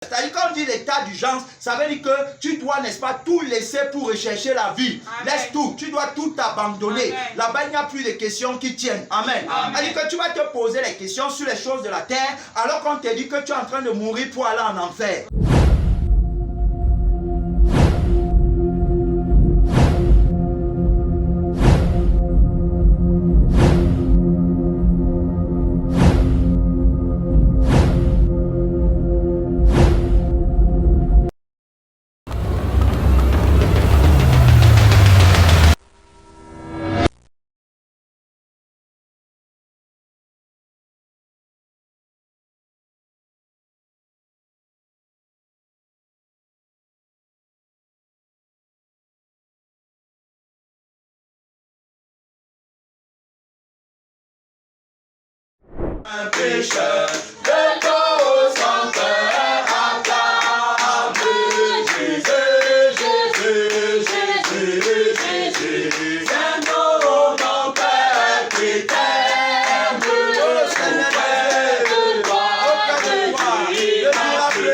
C'est-à-dire quand on dit l'état d'urgence, ça veut dire que tu dois, n'est-ce pas, tout laisser pour rechercher la vie. Amen. Laisse tout, tu dois tout abandonner. Amen. Là-bas, il n'y a plus de questions qui tiennent. Amen. C'est-à-dire que tu vas te poser les questions sur les choses de la terre, alors qu'on te dit que tu es en train de mourir pour aller en enfer. Un pécheur, le dos sans cœur acclame Jésus, Jésus, Jésus, Jésus. C'est mon Père qui t'aime, le Seigneur de gloire, de miracle,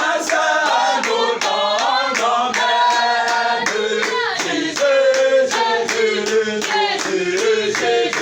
un seul mot dans même. Jésus, Jésus, Jésus, Jésus.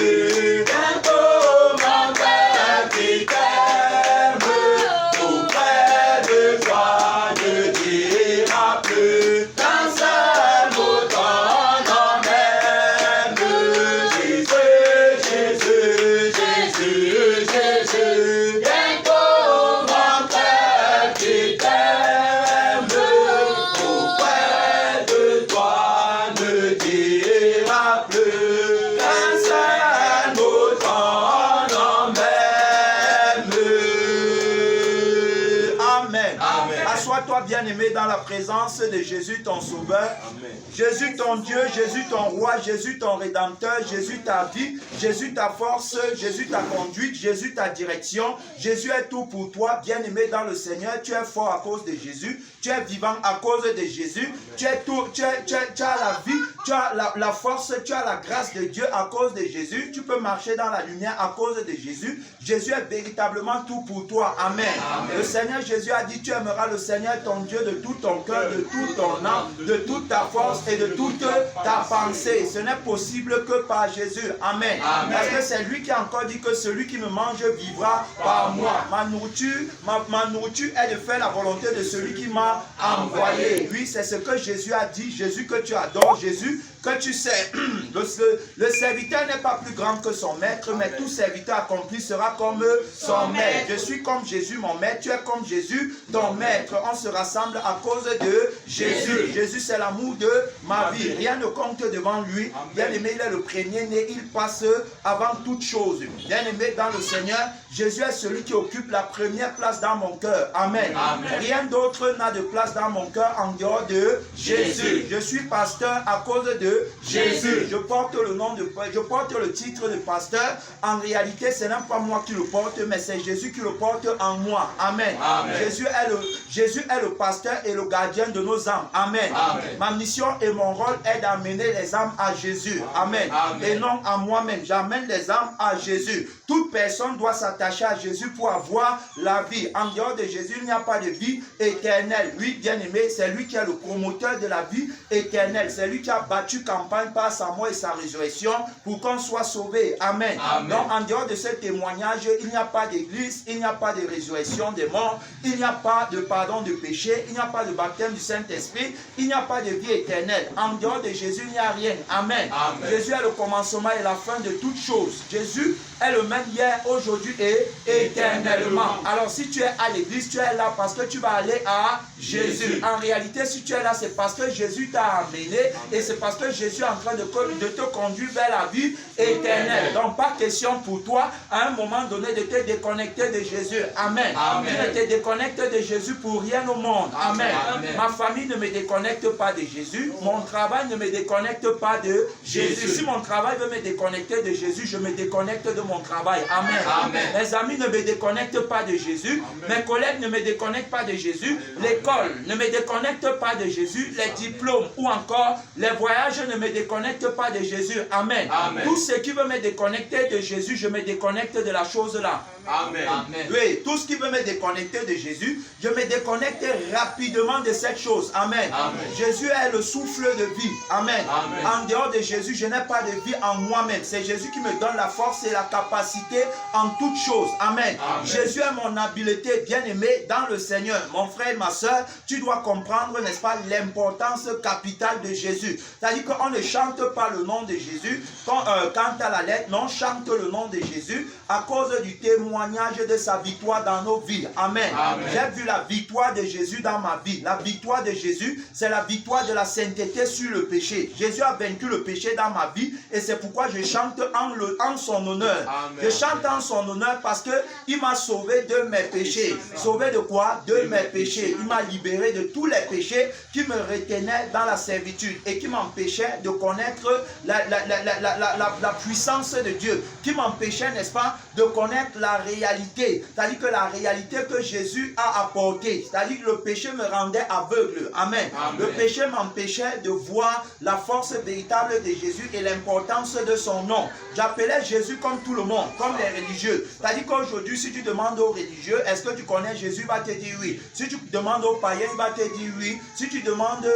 Assois-toi, bien-aimé, dans la présence de Jésus, ton Sauveur. Amen. Jésus, ton Dieu, Jésus, ton Roi, Jésus, ton Rédempteur, Jésus, ta vie, Jésus, ta force, Jésus, ta conduite, Jésus, ta direction. Jésus est tout pour toi, bien-aimé dans le Seigneur. Tu es fort à cause de Jésus. Tu es vivant à cause de Jésus. Tu es tout, tu as la vie, tu as la force, tu as la grâce de Dieu à cause de Jésus. Tu peux marcher dans la lumière à cause de Jésus. Jésus est véritablement tout pour toi. Amen. Amen. Le Seigneur Jésus a dit, tu aimeras le Seigneur ton Dieu de tout ton cœur, de tout ton âme, de toute ta force et de toute ta pensée. Ce n'est possible que par Jésus. Amen. Amen. Parce que c'est lui qui a encore dit que celui qui me mange vivra par moi. Ma nourriture est de faire la volonté de celui qui m'a envoyé. Oui, c'est ce que Jésus a dit. Jésus que tu adores, Jésus que tu sais. Le serviteur n'est pas plus grand que son maître, mais tout serviteur accompli sera comme son maître. Je suis comme Jésus, mon maître. Tu es comme Jésus, ton maître. On se rassemble à cause de Jésus. Jésus, c'est l'amour de ma vie. Rien ne compte devant lui. Bien-aimé, il est le premier-né. Il passe avant toute chose. Bien-aimé dans le Seigneur, Jésus est celui qui occupe la première place dans mon cœur. Amen. Amen. Rien d'autre n'a de place dans mon cœur en dehors de Jésus. Je suis pasteur à cause de Jésus. Je porte le titre de pasteur. En réalité, ce n'est pas moi qui le porte, mais c'est Jésus qui le porte en moi. Amen. Amen. Jésus est le pasteur et le gardien de nos âmes. Amen. Amen. Ma mission et mon rôle est d'amener les âmes à Jésus. Amen. Amen. Et non à moi-même. J'amène les âmes à Jésus. Toute personne doit s'attacher à Jésus pour avoir la vie. En dehors de Jésus, il n'y a pas de vie éternelle. Lui, bien-aimé, c'est lui qui est le promoteur de la vie éternelle. C'est lui qui a battu campagne par sa mort et sa résurrection pour qu'on soit sauvé. Amen. Amen. Donc, en dehors de ce témoignage, il n'y a pas d'église, il n'y a pas de résurrection des morts, il n'y a pas de pardon de péché, il n'y a pas de baptême du Saint-Esprit, il n'y a pas de vie éternelle. En dehors de Jésus, il n'y a rien. Amen. Amen. Jésus est le commencement et la fin de toutes choses. Jésus est le même hier, aujourd'hui et éternellement. Alors, si tu es à l'église, tu es là parce que tu vas aller à Jésus. En réalité, si tu es là, c'est parce que Jésus t'a amené et c'est parce que Jésus est en train de te conduire vers la vie éternelle. Donc, pas question pour toi, à un moment donné, de te déconnecter de Jésus. Amen. Amen. Tu ne te déconnectes de Jésus pour rien au monde. Amen. Amen. Ma famille ne me déconnecte pas de Jésus. Mon travail ne me déconnecte pas de Jésus. Si mon travail veut me déconnecter de Jésus, je me déconnecte de mon travail. Amen. Amen. Mes amis ne me déconnectent pas de Jésus. Amen. Mes collègues ne me déconnectent pas de Jésus. L'école ne me déconnecte pas de Jésus. Les diplômes ou encore les voyages ne me déconnectent pas de Jésus. Amen. Amen. Tout ce qui veut me déconnecter de Jésus, je me déconnecte de la chose là. Amen. Amen. Oui, tout ce qui veut me déconnecter de Jésus, je me déconnecte rapidement de cette chose. Amen. Amen. Jésus est le souffle de vie. Amen. Amen. En dehors de Jésus, je n'ai pas de vie en moi-même. C'est Jésus qui me donne la force et la capacité en toutes choses. Amen. Amen. Jésus est mon habileté, bien-aimé dans le Seigneur. Mon frère et ma soeur, tu dois comprendre, n'est-ce pas, l'importance capitale de Jésus. C'est-à-dire qu'on ne chante pas le nom de Jésus quand à la lettre, non, on chante le nom de Jésus à cause du témoignage de sa victoire dans nos vies. Amen. Amen. J'ai vu la victoire de Jésus dans ma vie. La victoire de Jésus, c'est la victoire de la sainteté sur le péché. Jésus a vaincu le péché dans ma vie et c'est pourquoi je chante en son honneur. Amen. Je chante en son honneur parce qu'il m'a sauvé de mes péchés. Sauvé de quoi? De mes péchés. Il m'a libéré de tous les péchés qui me retenaient dans la servitude et qui m'empêchaient de connaître la puissance de Dieu, qui m'empêchait, n'est-ce pas, de connaître la réalité, c'est-à-dire que la réalité que Jésus a apportée, c'est-à-dire que le péché me rendait aveugle. Amen. Amen. Le péché m'empêchait de voir la force véritable de Jésus et l'importance de son nom. J'appelais Jésus comme tout le monde, comme les religieux. C'est-à-dire qu'aujourd'hui, si tu demandes aux religieux, est-ce que tu connais Jésus, il va te dire oui. Si tu demandes aux païens, il va te dire oui. Si tu demandes,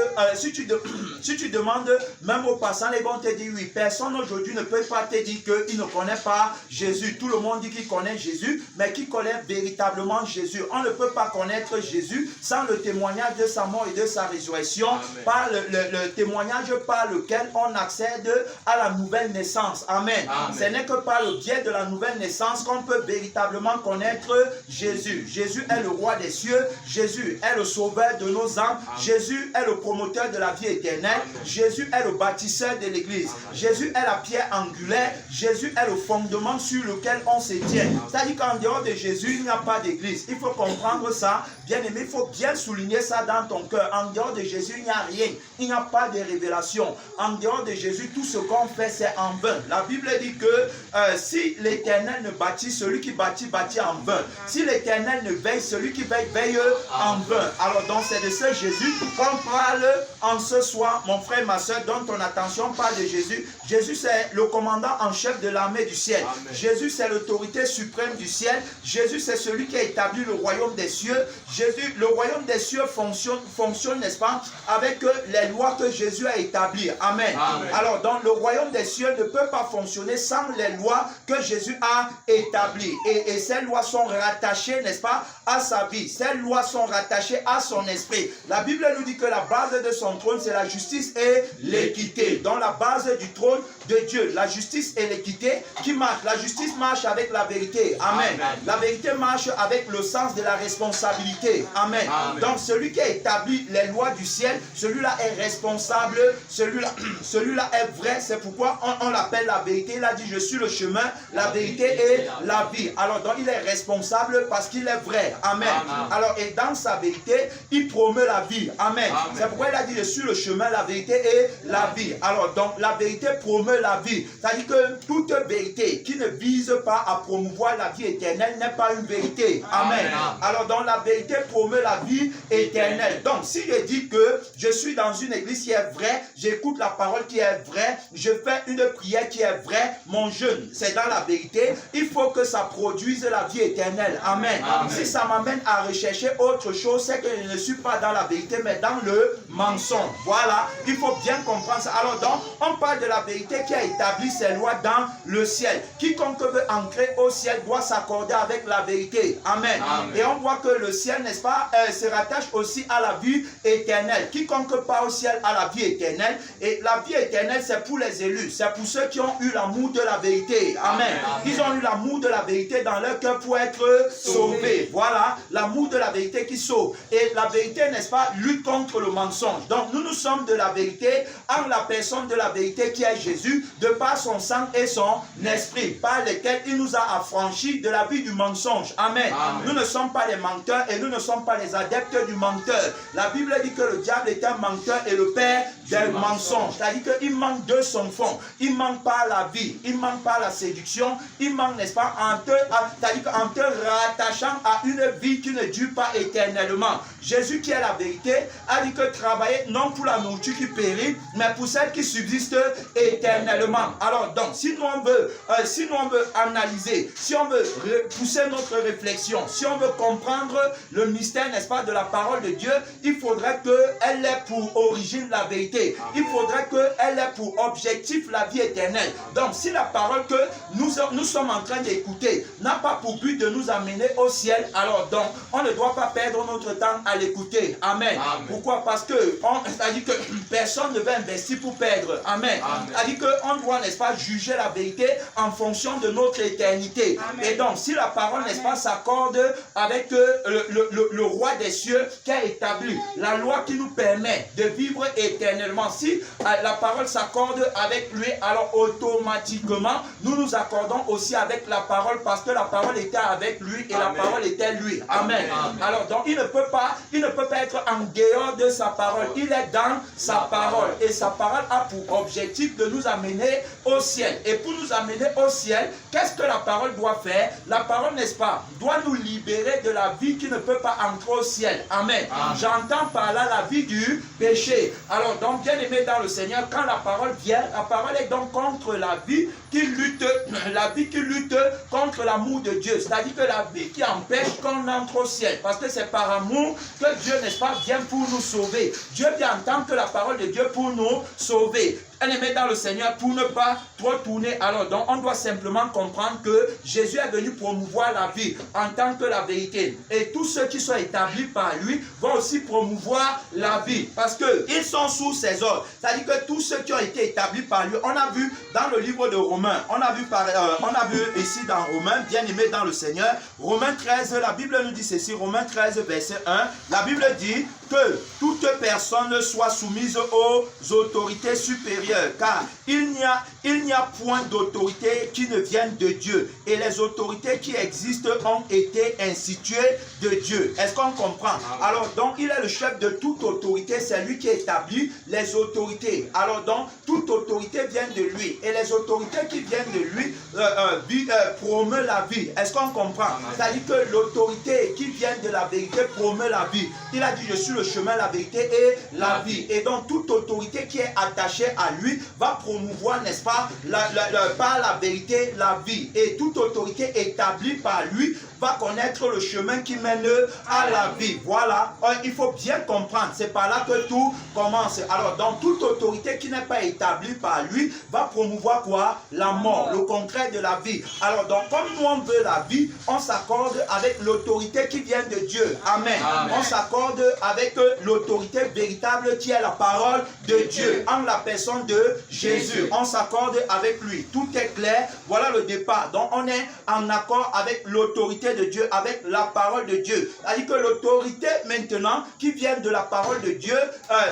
si tu demandes même aux passants, ils vont te dire oui. Personne aujourd'hui ne peut pas te dire qu'il ne connaît pas Jésus. Tout le monde dit qu'il connaît Jésus, mais qui connaît véritablement Jésus. On ne peut pas connaître Jésus sans le témoignage de sa mort et de sa résurrection, par le témoignage par lequel on accède à la nouvelle naissance. Amen. Amen. Ce n'est que par le biais de la nouvelle naissance qu'on peut véritablement connaître Jésus. Jésus est le roi des cieux. Jésus est le sauveur de nos âmes. Amen. Jésus est le promoteur de la vie éternelle. Amen. Jésus est le bâtisseur de l'église. Jésus est la pierre angulaire. Jésus est le fondement sur lequel on se tient. C'est-à-dire qu'en dehors de Jésus, il n'y a pas d'église. Il faut comprendre ça. Bien aimé, il faut bien souligner ça dans ton cœur. En dehors de Jésus, il n'y a rien. Il n'y a pas de révélation. En dehors de Jésus, tout ce qu'on fait, c'est en vain. La Bible dit que si l'Éternel ne bâtit, celui qui bâtit, bâtit en vain. Si l'Éternel ne veille, celui qui veille, veille en vain. Alors donc c'est de ce Jésus qu'on parle en ce soir, mon frère, ma soeur, donne ton attention, parle de Jésus. Jésus c'est le commandant en chef de l'armée du ciel. Amen. Jésus c'est l'autorité suprême du ciel. Jésus c'est celui qui a établi le royaume des cieux. Jésus, le royaume des cieux fonctionne, n'est-ce pas, avec les lois que Jésus a établies. Amen. Amen. Alors donc le royaume des cieux ne peut pas fonctionner sans les lois que Jésus a établies. Et ces lois sont rattachées, n'est-ce pas, à sa vie. Ces lois sont rattachées à son esprit. La Bible nous dit que la base de son trône, c'est la justice et l'équité. Dans la base du trône de Dieu, la justice et l'équité qui marchent. La justice marche avec la vérité. Amen. Amen. La vérité marche avec le sens de la responsabilité. Amen. Amen. Donc celui qui a établi les lois du ciel, celui-là est responsable, celui-là est vrai. C'est pourquoi on l'appelle la vérité. Il a dit, je suis le chemin, la vérité et la vie. Alors donc il est responsable parce qu'il est vrai. Amen. Amen. Alors et dans sa vérité, il promeut la vie. Amen. Amen. C'est pourquoi il a dit, je suis le chemin, la vérité et la vie. Alors donc la vérité promeut la vie. C'est-à-dire que toute vérité qui ne vise pas à promouvoir la vie éternelle n'est pas une vérité. Amen. Amen. Alors donc la vérité promeut la vie éternelle. Donc si je dis que je suis dans une église qui est vraie, j'écoute la parole qui est vraie, je fais une prière qui est vraie, mon jeûne, c'est dans la vérité, il faut que ça produise la vie éternelle. Amen. Amen. Si ça m'amène à rechercher autre chose, c'est que je ne suis pas dans la vérité, mais dans le mensonge. Voilà, il faut bien comprendre ça. Alors donc, on parle de la vérité qui a établi ses lois dans le ciel. Quiconque veut entrer au ciel doit s'accorder avec la vérité. Amen. Amen. Et on voit que le ciel, n'est-ce pas, se rattache aussi à la vie éternelle. Quiconque part au ciel a la vie éternelle. Et la vie éternelle, c'est pour les élus. C'est pour ceux qui ont eu l'amour de la vérité. Amen. Amen. Ils ont eu l'amour de la vérité dans leur cœur pour être sauvés. Voilà, l'amour de la vérité qui sauve. Et la vérité, n'est-ce pas, lutte contre le mensonge. Donc nous sommes de la vérité en la personne de la vérité qui est Jésus, de par son sang et son esprit, par lesquels il nous a affranchis de la vie du mensonge. Amen. Amen. Nous ne sommes pas les menteurs et nous ne sommes pas les adeptes du menteur. La Bible dit que le diable est un menteur et le père des mensonges. C'est-à-dire qu'il manque de son fond. Il manque pas la vie. Il manque pas la séduction. Il manque, n'est-ce pas, c'est-à-dire qu'en te rattachant à une vie qui ne dure pas éternellement. Jésus qui est la vérité a dit que travailler non pour la nourriture qui périt, mais pour celle qui subsiste éternellement. Alors donc, si nous on veut analyser, si on veut pousser notre réflexion, si on veut comprendre le mystère, n'est-ce pas, de la parole de Dieu, il faudrait qu'elle ait pour origine la vérité. Il faudrait qu'elle ait pour objectif la vie éternelle. Donc, si la parole que nous sommes en train d'écouter n'a pas pour but de nous amener au ciel, alors donc, on ne doit pas perdre notre temps à l'écouter. Amen. Amen. Pourquoi? Parce que c'est-à-dire que personne ne va investir pour perdre. Amen. C'est-à-dire qu'on doit, n'est-ce pas, juger la vérité en fonction de notre éternité. Amen. Et donc, si la parole, n'est-ce pas, s'accorde avec le roi des cieux qui a établi la loi qui nous permet de vivre éternellement, si la parole s'accorde avec lui, alors automatiquement, nous nous accordons aussi avec la parole parce que la parole était avec lui et Amen. La parole était lui. Amen. Amen. Alors, donc, il ne peut pas être en dehors de sa parole. Il est dans sa parole. Et sa parole a pour objectif de nous amener au ciel. Et pour nous amener au ciel, qu'est-ce que la parole doit faire? La parole, n'est-ce pas, doit nous libérer de la vie qui ne peut pas entrer au ciel. Amen. Amen. J'entends par là la vie du péché. Alors, donc, bien aimé dans le Seigneur, quand la parole vient, la parole est donc contre la vie qui lutte contre l'amour de Dieu. C'est-à-dire que la vie qui empêche qu'on entre au ciel. Parce que c'est par amour que Dieu, n'est-ce pas, vient pour nous sauver. Dieu vient entendre que la parole de Dieu pour nous sauver. Elle est mise dans le Seigneur pour ne pas trop tourner. Alors donc on doit simplement comprendre que Jésus est venu promouvoir la vie en tant que la vérité. Et tous ceux qui sont établis par lui vont aussi promouvoir la vie. Parce qu'ils sont sous ses ordres. C'est-à-dire que tous ceux qui ont été établis par lui, on a vu dans le livre de Romains, on a vu ici dans Romains, bien aimé dans le Seigneur, Romains 13, la Bible nous dit ceci, Romains 13, verset 1, la Bible dit que toute personne soit soumise aux autorités supérieures, car il n'y a point d'autorité qui ne vienne de Dieu, et les autorités qui existent ont été instituées de Dieu. Est-ce qu'on comprend? Alors donc, il est le chef de toute autorité, c'est lui qui établit les autorités. Alors donc, toute autorité vient de lui, et les autorités qui viennent de lui promeut la vie. Est-ce qu'on comprend? C'est-à-dire que l'autorité qui vient de la vérité promeut la vie. Il a dit, je suis le chemin, la vérité et la vie. Et donc, toute autorité qui est attachée à lui va promouvoir, n'est-ce pas, par la vérité, la vie. Et toute autorité établie par lui va connaître le chemin qui mène à la vie. Voilà, il faut bien comprendre. C'est par là que tout commence. Alors, dans toute autorité qui n'est pas établie par lui, va promouvoir quoi? La mort, le contraire de la vie. Alors, donc, comme nous on veut la vie, on s'accorde avec l'autorité qui vient de Dieu. Amen. Amen. On s'accorde avec l'autorité véritable qui est la parole de Dieu, en la personne de Jésus. On s'accorde avec lui. Tout est clair. Voilà le départ. Donc, on est en accord avec l'autorité de Dieu, avec la parole de Dieu. C'est-à-dire que l'autorité maintenant qui vient de la parole de Dieu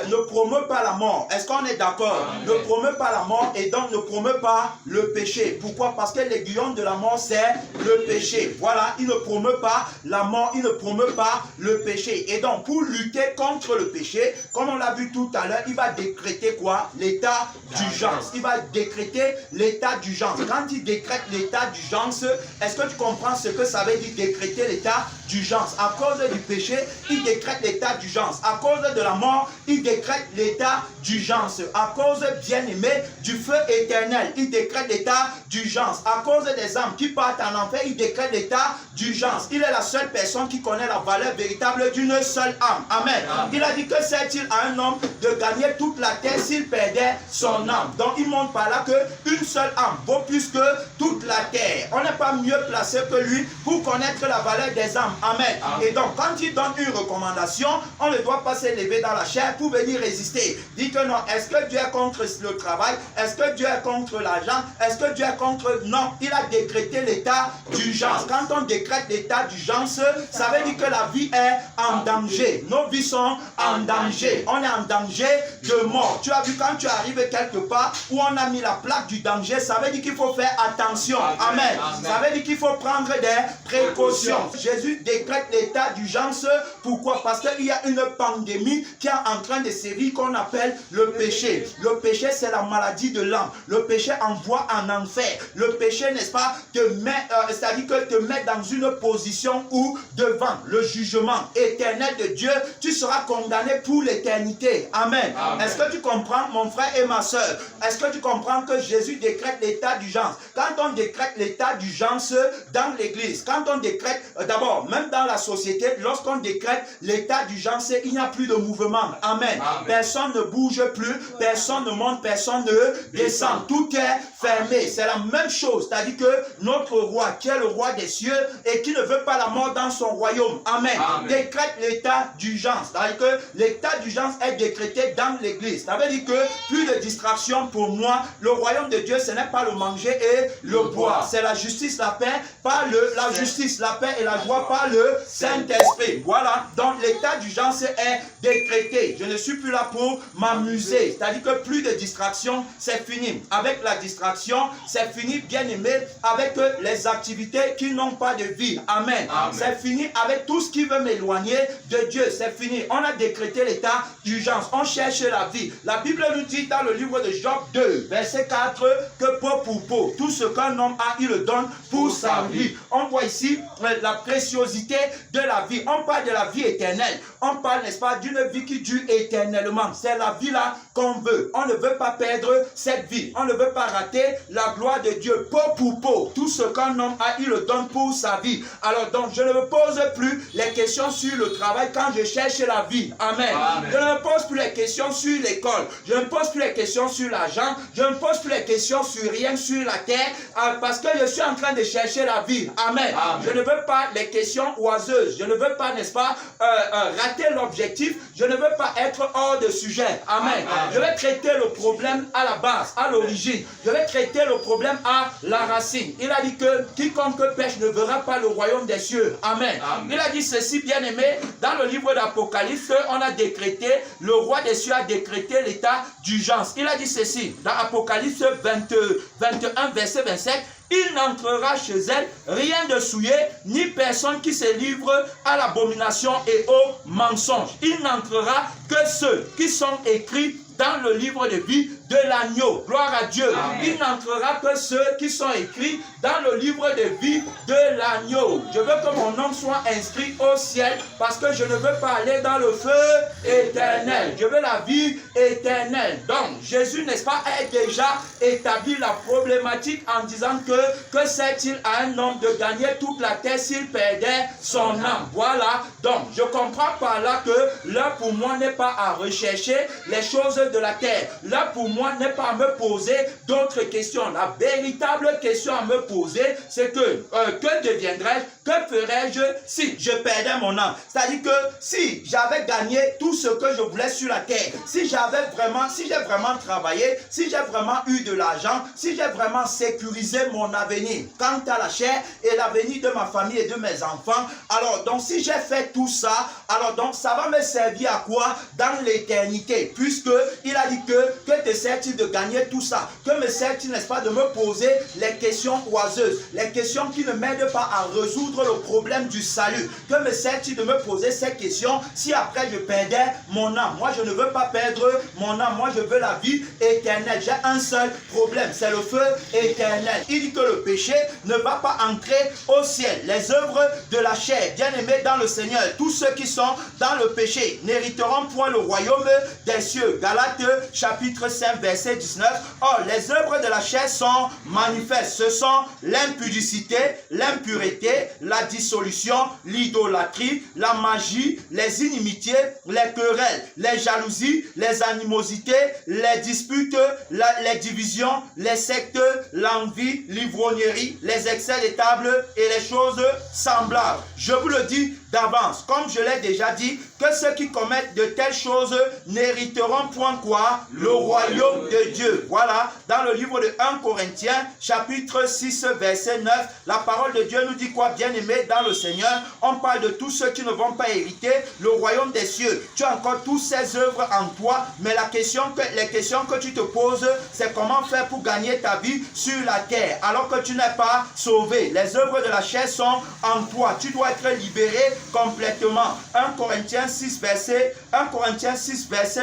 ne promeut pas la mort. Est-ce qu'on est d'accord? Ne promeut pas la mort et donc ne promeut pas le péché. Pourquoi? Parce que l'aiguillon de la mort c'est le péché. Voilà, il ne promeut pas la mort, il ne promeut pas le péché. Et donc pour lutter contre le péché, comme on l'a vu tout à l'heure, il va décréter quoi? L'état d'urgence. Il va décréter l'état d'urgence. Quand il décrète l'état d'urgence, est-ce que tu comprends ce que ça veut dire décréter l'état d'urgence? À cause du péché, il décrète l'état d'urgence. À cause de la mort, il décrète l'état d'urgence. À cause, bien aimé, du feu éternel, il décrète l'état d'urgence. À cause des âmes qui partent en enfer, il décrète l'état d'urgence. Il est la seule personne qui connaît la valeur véritable d'une seule âme. Amen. Il a dit que sert-il à un homme de gagner toute la terre s'il perdait son âme? Donc il montre par là que une seule âme vaut plus que toute la terre. On n'est pas mieux placé que lui pour connaître la valeur des âmes. Amen. Et donc quand il donne une recommandation, on ne doit pas s'élever dans la chair pour venir résister. Dit que non, est-ce que Dieu est contre le travail? Est-ce que Dieu est contre l'argent? Est-ce que Dieu est contre... Non, il a décrété l'état d'urgence. Quand on décrète l'état d'urgence, ça veut dire que la vie est en danger. Nos vies sont en danger. On est en danger de mort. Tu as vu, quand tu arrives quelque part où on a mis la plaque du danger, ça veut dire qu'il faut faire attention. Amen. Ça veut dire qu'il faut prendre des précautions. Jésus décrète l'état d'urgence. Pourquoi? Parce qu'il y y a une pandémie qui est en train de sévir qu'on appelle le péché. Le péché, c'est la maladie de l'âme. Le péché envoie en enfer. Le péché, n'est-ce pas, c'est-à-dire que te met dans une position où, devant le jugement éternel de Dieu, tu seras condamné pour l'éternité. Amen. Amen. Est-ce que tu comprends, mon frère et ma soeur? Est-ce que tu comprends que Jésus décrète l'état d'urgence? Quand on décrète l'état d'urgence dans l'église, quand on décrète, d'abord, même dans la société, lorsqu'on décrète l'état d'urgence, il n'y a plus de mouvement. Amen. Amen. Personne ne bouge plus, personne ne monte, personne ne descend. Tout est fermé. C'est la même chose. C'est-à-dire que notre roi, qui est le roi des cieux et qui ne veut pas la mort dans son royaume. Amen. Amen. Décrète l'état d'urgence. C'est-à-dire que l'état d'urgence est décrété dans l'église. Ça veut dire que plus de distraction pour moi. Le royaume de Dieu, ce n'est pas le manger et le boire. C'est la justice, la paix, pas la justice, la paix et la joie, pas le Saint-Esprit. Voilà. Donc l'état d'urgence est décrété. Je ne suis plus là pour m'amuser. C'est-à-dire que plus de distraction, c'est fini. Avec la distraction, c'est fini, bien aimé, avec les activités qui n'ont pas de vie. Amen. Amen. C'est fini avec tout ce qui veut m'éloigner de Dieu. C'est fini. On a décrété l'état d'urgence. On cherche la vie. La Bible nous dit dans le livre de Job 2, verset 4, que peau pour peau, tout ce qu'un homme a, il le donne pour sa vie. On voit ici la préciosité de la vie. On parle de la vie éternelle. On parle, n'est-ce pas, d'une vie qui dure éternellement. C'est la vie là qu'on veut. On ne veut pas perdre cette vie. On ne veut pas rater la gloire de Dieu. Peau pour peau, tout ce qu'un homme a, il le donne pour sa vie. Alors donc, je ne me pose plus les questions sur le travail quand je cherche la vie. Amen. Amen. Je ne me pose plus les questions sur l'école. Je ne me pose plus les questions sur l'argent. Je ne me pose plus les questions sur rien sur la terre parce que je suis en train de chercher la vie. Amen. Amen. Je ne veux pas les questions oiseuses. Je ne veux pas, n'est-ce pas, rater l'objectif. Je ne veux pas être hors de sujet. Amen. Amen. Je vais traiter le problème à la base, à l'origine. Je vais traiter le problème à la racine. Il a dit que quiconque pêche ne verra pas le royaume des cieux. Amen. Amen. Il a dit ceci, bien aimé, dans le livre d'Apocalypse, on a décrété, le roi des cieux a décrété l'état d'urgence. Il a dit ceci, dans Apocalypse 21, verset 27, il n'entrera chez elle rien de souillé, ni personne qui se livre à l'abomination et au mensonge. Il n'entrera que ceux qui sont écrits dans le livre de vie de l'agneau. Gloire à Dieu. Amen. Il n'entrera que ceux qui sont écrits dans le livre de vie de l'agneau. Je veux que mon nom soit inscrit au ciel parce que je ne veux pas aller dans le feu éternel. Je veux la vie éternelle. Donc, Jésus, n'est-ce pas, a déjà établi la problématique en disant que sert-il à un homme de gagner toute la terre s'il perdait son âme? Voilà. Donc, je comprends par là que là, pour moi, n'est pas à rechercher les choses de la terre. Là, pour moi, n'est pas à me poser d'autres questions. La véritable question à me poser, c'est que deviendrais-je, que ferais-je si je perdais mon âme? C'est-à-dire que si j'avais gagné tout ce que je voulais sur la terre, si j'ai vraiment travaillé, si j'ai vraiment eu de l'argent, si j'ai vraiment sécurisé mon avenir quant à la chair et l'avenir de ma famille et de mes enfants, alors donc si j'ai fait tout ça, alors donc ça va me servir à quoi dans l'éternité? Puisque il a dit que te sert-il de gagner tout ça? Que me sert-il, n'est-ce pas, de me poser les questions oiseuses, les questions qui ne m'aident pas à résoudre le problème du salut? Que me sert-il de me poser ces questions si après je perdais mon âme? Moi, je ne veux pas perdre mon âme. Moi, je veux la vie éternelle. J'ai un seul problème, c'est le feu éternel. Il dit que le péché ne va pas entrer au ciel. Les œuvres de la chair, bien aimés dans le Seigneur, tous ceux qui sont dans le péché n'hériteront point le royaume des cieux. Galates chapitre 5 verset 19. Or, les œuvres de la chair sont manifestes. Ce sont l'impudicité, l'impureté, la dissolution, l'idolâtrie, la magie, les inimitiés, les querelles, les jalousies, les animosités, les disputes, les divisions, les sectes, l'envie, l'ivrognerie, les excès de table et les choses semblables. Je vous le dis d'avance, comme je l'ai déjà dit, que ceux qui commettent de telles choses n'hériteront point quoi? Le royaume de Dieu. Voilà, dans le livre de 1 Corinthiens, chapitre 6, verset 9, la parole de Dieu nous dit quoi, bien aimé dans le Seigneur? On parle de tous ceux qui ne vont pas hériter le royaume des cieux. Tu as encore toutes ces œuvres en toi, mais les questions que tu te poses, c'est comment faire pour gagner ta vie sur la terre, alors que tu n'es pas sauvé. Les œuvres de la chair sont en toi. Tu dois être libéré complètement. 1 Corinthiens 6, verset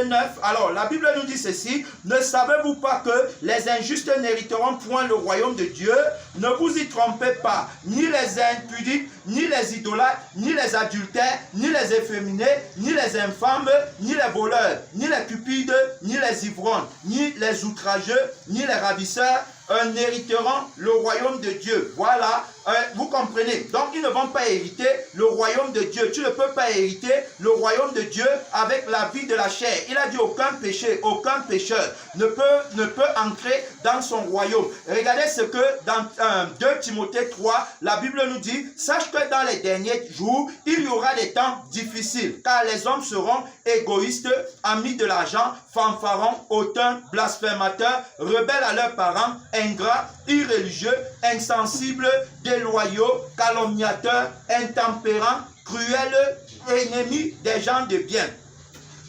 9. Alors, la Bible nous dit ceci. Ne savez-vous pas que les injustes n'hériteront point le royaume de Dieu? Ne vous y trompez pas. Ni les impudiques, ni les idolâtres, ni les adultères, ni les efféminés, ni les infâmes, ni les voleurs, ni les cupides, ni les ivrognes, ni les outrageux, ni les ravisseurs n'hériteront le royaume de Dieu. Voilà, vous comprenez. Donc, ils ne vont pas hériter le royaume de Dieu. Tu ne peux pas hériter le royaume de Dieu avec la vie de la chair. Il a dit aucun péché, aucun pécheur ne peut entrer dans son royaume. Regardez ce que dans 2 Timothée 3, la Bible nous dit, sache que dans les derniers jours, il y aura des temps difficiles, car les hommes seront égoïstes, amis de l'argent, fanfarons, hautains, blasphémateurs, rebelles à leurs parents, ingrats, irréligieux, insensibles, déloyaux, calomniateurs, intempérants, cruels, ennemis des gens de bien,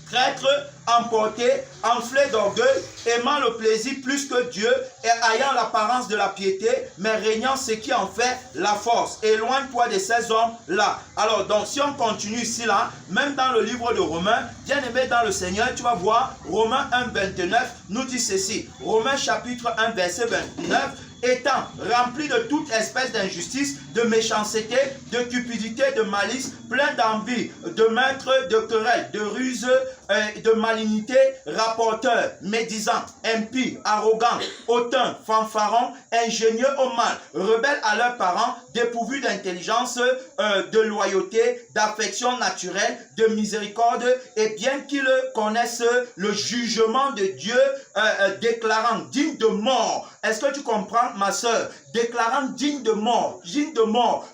traîtres, emportés, enflés d'orgueil, aimant le plaisir plus que Dieu et ayant l'apparence de la piété, mais régnant ce qui en fait la force. Éloigne-toi de ces hommes-là. Alors, donc, si on continue ici, là, même dans le livre de Romains, bien aimé dans le Seigneur, tu vas voir, Romains 1, 29 nous dit ceci. Romains chapitre 1, verset 29. Étant rempli de toute espèce d'injustice, de méchanceté, de cupidité, de malice, plein d'envie, de meurtre, de querelle, de ruse, de malignité, rapporteur, médisant, impie, arrogant, hautain, fanfaron, ingénieux au mal, rebelles à leurs parents, dépourvus d'intelligence, de loyauté, d'affection naturelle, de miséricorde, et bien qu'ils connaissent le jugement de Dieu, déclarant digne de mort. Est-ce que tu comprends, ma soeur? Déclarant digne de mort,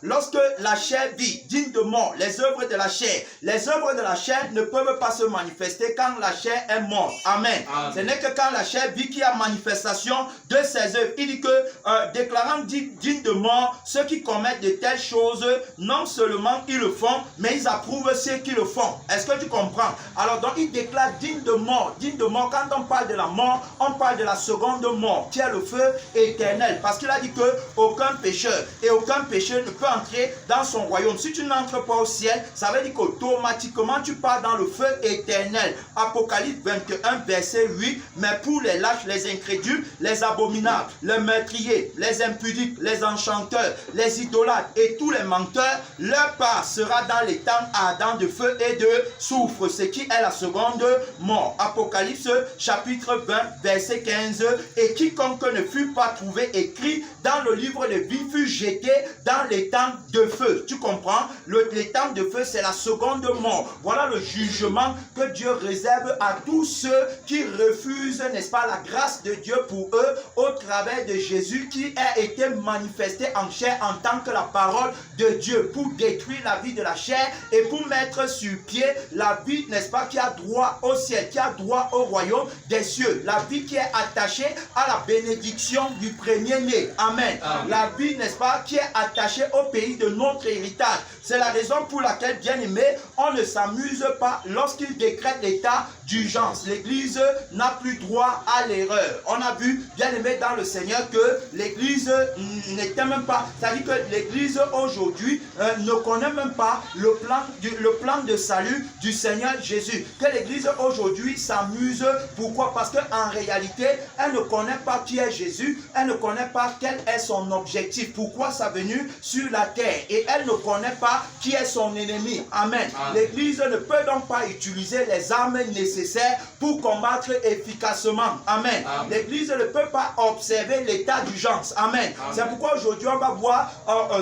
lorsque la chair vit, digne de mort, les œuvres de la chair. Les œuvres de la chair ne peuvent pas se manifester quand la chair est morte. Amen. Ce n'est que quand la chair vit qu'il y a manifestation de ses œuvres. Il dit que, déclarant digne de mort, ceux qui commettent de telles choses, non seulement ils le font, mais ils approuvent ceux qui le font. Est-ce que tu comprends? Alors donc il déclare digne de mort. Digne de mort, quand on parle de la mort, on parle de la seconde mort, qui est le feu éternel. Parce qu'il a dit que aucun pécheur et aucun pécheur ne peut entrer dans son royaume. Si tu n'entres pas au ciel, ça veut dire qu'automatiquement tu pars dans le feu éternel. Apocalypse 21, verset 8. Mais pour les lâches, les incrédules, les abominables, les meurtriers, les impudiques, les enchanteurs, les idolâtres et tous les menteurs, leur part sera dans les temps ardents de feu et de soufre, ce qui est la seconde mort. Apocalypse chapitre 20, verset 15. Et quiconque ne fut pas trouvé écrit dans le livre de vie fut jeté dans les temps de feu. Tu comprends? Les temps de feu, c'est la seconde mort. Voilà le jugement que Dieu réserve à tous ceux qui refusent, n'est-ce pas, la grâce de Dieu pour eux au travers de Jésus qui a été manifesté en chair en tant que la parole de Dieu pour détruire la vie de la chair et pour mettre sur pied la vie, n'est-ce pas, qui a droit au ciel, qui a droit au royaume des cieux. La vie qui est attachée à la bénédiction du premier-né. Amen. Amen. La vie, n'est-ce pas, qui est attachée au pays de notre héritage. C'est la raison pour laquelle, bien aimé, on ne s'amuse pas lorsqu'il décrète l'état d'urgence. L'Église n'a plus droit à l'erreur. On a vu, bien aimé, dans le Seigneur que l'Église n'était même pas, c'est-à-dire que l'Église aujourd'hui ne connaît même pas le plan de salut du Seigneur Jésus. Que l'Église aujourd'hui s'amuse. Pourquoi? Parce qu'en réalité, elle ne connaît pas qui est Jésus, elle ne connaît pas quel est son objectif, pourquoi sa venue sur la terre, et elle ne connaît pas qui est son ennemi. Amen. L'Église ne peut donc pas utiliser les armes nécessaires pour combattre efficacement. Amen. L'Église ne peut pas observer l'état d'urgence. Amen. C'est pourquoi aujourd'hui on va voir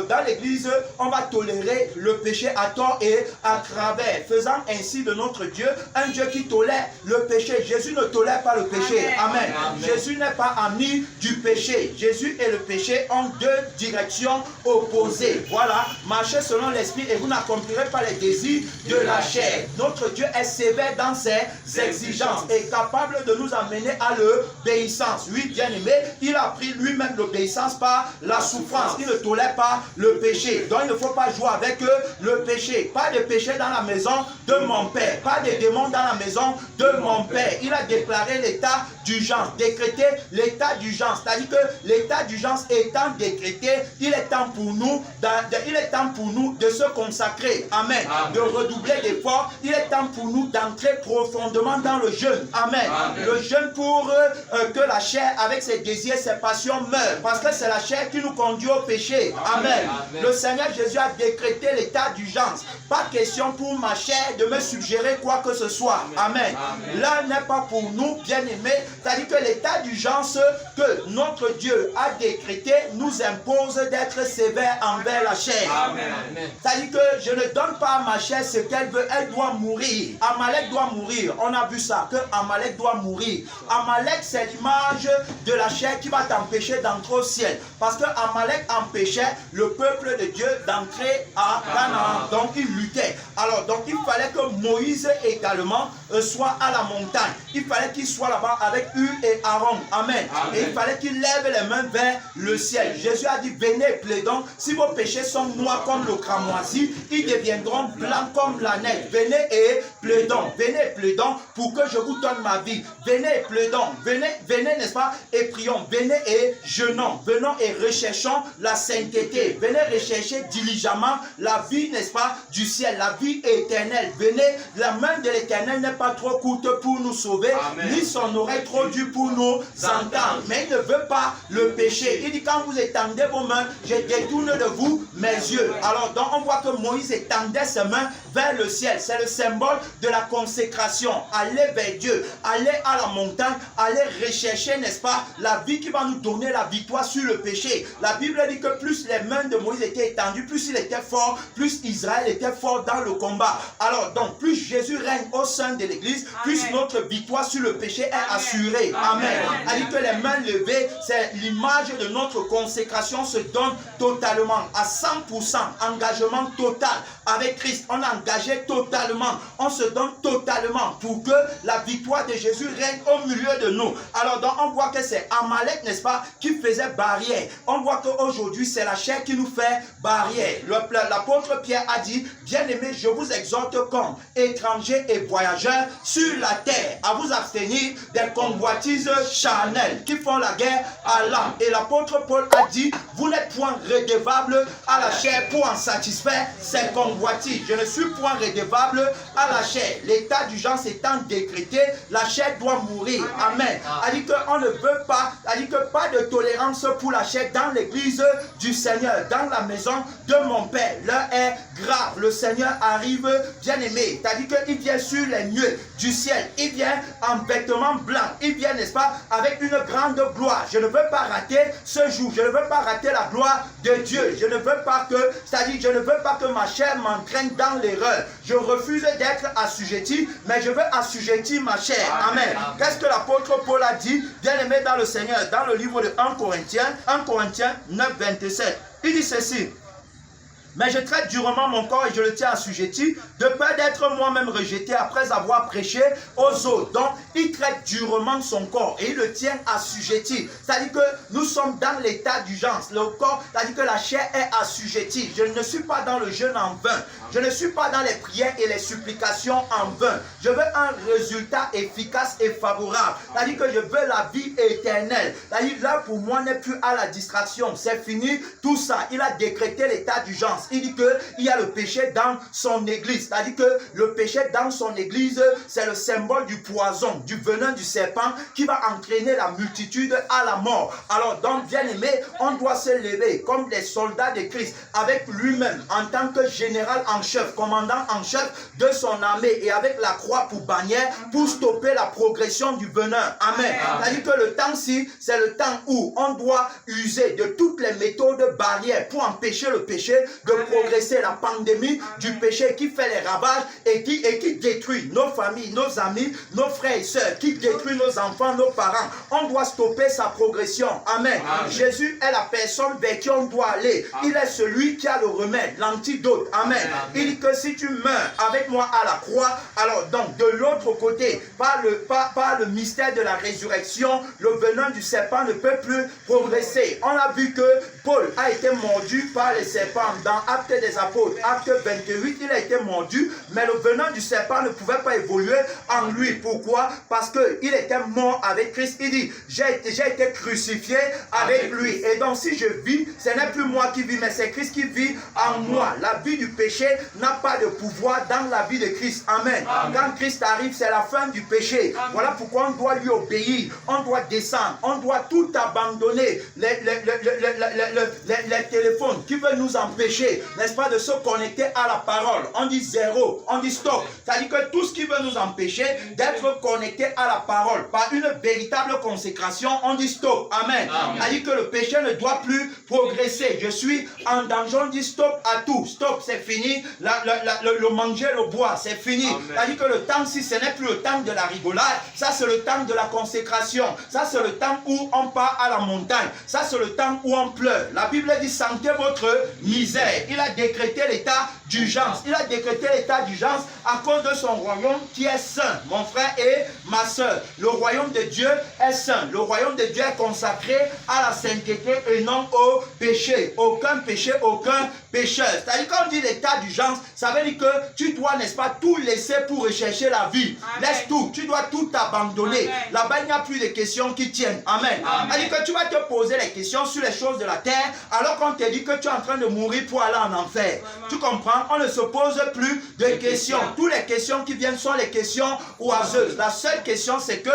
dans l'Église, on va tolérer le péché à tort et à travers, faisant ainsi de notre Dieu un Dieu qui tolère le péché. Jésus ne tolère pas le péché. Amen. Amen. Jésus n'est pas ami du péché. Jésus et le péché ont deux directions opposées. Voilà, marchez selon l'esprit et vous n'accomplirez pas les désirs de la chair. Notre Dieu est sévère dans ses exigences et capable de nous amener à l'obéissance. Oui, bien aimé, il a pris lui-même l'obéissance par la souffrance. Il ne tolère pas le péché. Donc il ne faut pas jouer avec le péché. Pas de péché dans la maison de mon Père. Pas de démons dans la maison de mon Père. Il a déclaré l'état du d'urgence. Décréter l'état d'urgence. C'est-à-dire que l'état d'urgence étant décrété, il est temps pour nous de se consacrer. Amen. De redoubler d'efforts. Il est temps pour nous d'entrer profondément dans le jeûne. Amen. Le jeûne pour que la chair, avec ses désirs, ses passions meure. Parce que c'est la chair qui nous conduit au péché. Amen. Le Seigneur Jésus a décrété l'état d'urgence. Pas question pour ma chair de me suggérer quoi que ce soit. Amen. Là n'est pas pour nous, bien-aimés. C'est-à-dire que l'état d'urgence que notre Dieu a décrété nous impose d'être sévère envers la chair. C'est-à-dire que je ne donne pas à ma chair ce qu'elle veut. Elle doit mourir. Amalek doit mourir. On a vu ça, que Amalek doit mourir. Amalek, c'est l'image de la chair qui va t'empêcher d'entrer au ciel. Parce que Amalek empêchait le peuple de Dieu d'entrer à Canaan. Donc il luttait. Alors donc il fallait que Moïse également soit à la montagne. Il fallait qu'il soit là-bas avec Hur et Aaron. Amen. Et il fallait qu'il lève les mains vers le ciel. Jésus a dit, venez, plaidons. Si vos péchés sont noirs comme le cramoisi, ils deviendront blancs comme la neige. Venez et plaidons. Venez, plaidons pour que je vous donne ma vie. Venez, plaidons. Venez, n'est-ce pas, et prions. Venez et jeûnons. Venons et recherchons la sainteté. Venez rechercher diligemment la vie, n'est-ce pas, du ciel, la vie éternelle. Venez, la main de l'Éternel n'est pas trop courte pour nous sauver, ni son oreille trop dure pour nous entendre. Mais il ne veut pas le péché. Il dit, quand vous étendez vos mains, je détourne de vous mes yeux. Alors donc on voit que Moïse étendait ses mains vers le ciel. C'est le symbole de la consécration. Aller vers Dieu, aller à la montagne, aller rechercher, n'est-ce pas, la vie qui va nous donner la victoire sur le péché. La Bible dit que plus les mains de Moïse étaient étendues, plus il était fort, plus Israël était fort dans le combat. Alors donc plus Jésus règne au sein de l'église, plus notre victoire sur le péché est assurée. Amen. Elle dit que les mains levées, c'est l'image de notre consécration, se donne totalement, à 100%, engagement total avec Christ. On est engagé totalement, on se donne totalement pour que la victoire de Jésus règne au milieu de nous. Alors donc on voit que c'est Amalek, n'est-ce pas, qui faisait barrière. On voit qu'aujourd'hui c'est la chair qui nous fait barrière. L'apôtre Pierre a dit, bien-aimés, je vous exhorte comme étrangers et voyageurs sur la terre à vous abstenir des convoitises charnelles qui font la guerre à l'âme. Et l'apôtre Paul a dit, vous n'êtes point redevables à la chair pour en satisfaire ses convoitises. Je ne suis point redevable à la chair. L'état d'urgence étant décrété, la chair doit mourir. Amen. A dit qu'on ne veut pas, a dit que pas de tolérance pour la chair dans l'église du Seigneur, dans la maison de mon Père. L'heure est grave. Le Seigneur arrive, bien-aimé. C'est-à-dire qu'il vient sur les nuées du ciel. Il vient en vêtements blancs. Il vient, n'est-ce pas, avec une grande gloire. Je ne veux pas rater ce jour. Je ne veux pas rater la gloire de Dieu. Je ne veux pas que, c'est-à-dire, je ne veux pas que ma chair m'entraîne dans l'erreur. Je refuse d'être assujetti, mais je veux assujettir ma chair. Amen. Qu'est-ce que l'apôtre Paul a dit, bien-aimé dans le Seigneur, dans le livre de 1 Corinthiens 9, 27. Il dit ceci. Mais je traite durement mon corps et je le tiens assujetti, de peur d'être moi-même rejeté après avoir prêché aux autres. Donc, il traite durement son corps et il le tient assujetti. C'est-à-dire que nous sommes dans l'état d'urgence. Le corps, c'est-à-dire que la chair est assujettie. Je ne suis pas dans le jeûne en vain. Je ne suis pas dans les prières et les supplications en vain. Je veux un résultat efficace et favorable. C'est-à-dire que je veux la vie éternelle. C'est-à-dire là, pour moi, n'est plus à la distraction. C'est fini tout ça. Il a décrété l'état d'urgence. Il dit qu'il y a le péché dans son église. C'est-à-dire que le péché dans son église, c'est le symbole du poison, du venin du serpent qui va entraîner la multitude à la mort. Alors donc, bien aimé, on doit se lever comme des soldats de Christ avec lui-même en tant que général en chef, commandant en chef de son armée et avec la croix pour bannière pour stopper la progression du venin. Amen. C'est-à-dire que le temps-ci, c'est le temps où on doit user de toutes les méthodes barrières pour empêcher le péché de progresser, la pandémie du péché qui fait les ravages et qui détruit nos familles, nos amis, nos frères et sœurs, qui détruit nos enfants, nos parents. On doit stopper sa progression. Amen. Jésus est la personne vers qui on doit aller. Il est celui qui a le remède, l'antidote. Amen. Il dit que si tu meurs avec moi à la croix, alors donc de l'autre côté, par le mystère de la résurrection, le venin du serpent ne peut plus progresser. On a vu que Paul a été mordu par les serpents dans Actes des Apôtres, Acte 28, il a été mordu, mais le venin du serpent ne pouvait pas évoluer en lui. Pourquoi? Parce qu'il était mort avec Christ. Il dit, j'ai été crucifié avec lui. Et donc si je vis, ce n'est plus moi qui vis, mais c'est Christ qui vit en moi. La vie du péché n'a pas de pouvoir dans la vie de Christ. Amen. Quand Christ arrive, c'est la fin du péché. Voilà pourquoi on doit lui obéir, on doit descendre, on doit tout abandonner. Les téléphones qui veulent nous empêcher, n'est-ce pas, de se connecter à la parole. On dit zéro, on dit stop. C'est-à-dire que tout ce qui veut nous empêcher d'être connectés à la parole par une véritable consécration, on dit stop. Amen. C'est-à-dire que le péché ne doit plus progresser. Je suis en danger, on dit stop à tout. Stop, c'est fini. Le manger, le boire, c'est fini. C'est-à-dire que le temps, si ce n'est plus le temps de la rigolade, ça c'est le temps de la consécration. Ça c'est le temps où on part à la montagne. Ça c'est le temps où on pleure. La Bible dit sentez votre misère. Il a décrété l'état d'urgence. Il a décrété l'état d'urgence à cause de son royaume qui est saint. Mon frère et ma soeur, le royaume de Dieu est saint. Le royaume de Dieu est consacré à la sainteté et non au péché. Aucun péché, aucun pécheur. C'est-à-dire quand on dit l'état d'urgence, ça veut dire que tu dois, n'est-ce pas, tout laisser pour rechercher la vie. Amen. Laisse tout. Tu dois tout abandonner. Là-bas, il n'y a plus de questions qui tiennent. Amen. C'est-à-dire que tu vas te poser les questions sur les choses de la terre alors qu'on te dit que tu es en train de mourir pour aller en enfer. Vraiment. Tu comprends? On ne se pose plus de questions. Toutes les questions qui viennent sont les questions oiseuses. La seule question, c'est que